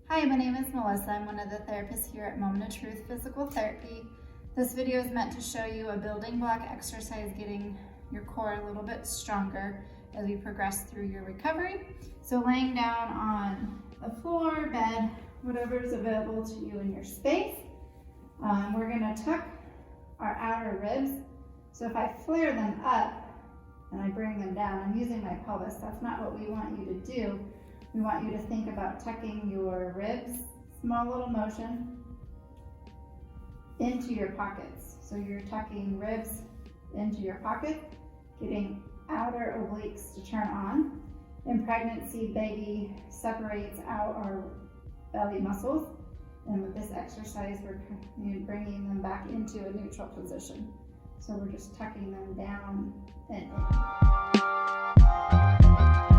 Hi, my name is Melissa. I'm one of the therapists here at Moment of Truth Physical Therapy. This video is meant to show you a building block exercise getting your core a little bit stronger as we progress through your recovery. So laying down on the floor, bed, whatever is available to you in your space. We're going to tuck our outer ribs. So if I flare them up and I bring them down, I'm using my pelvis. That's not what we want you to do. We want you to think about tucking your ribs, small little motion, into your pockets. So you're tucking ribs into your pocket, getting outer obliques to turn on. In pregnancy, baby separates out our belly muscles. And with this exercise, we're bringing them back into a neutral position. So we're just tucking them down and in.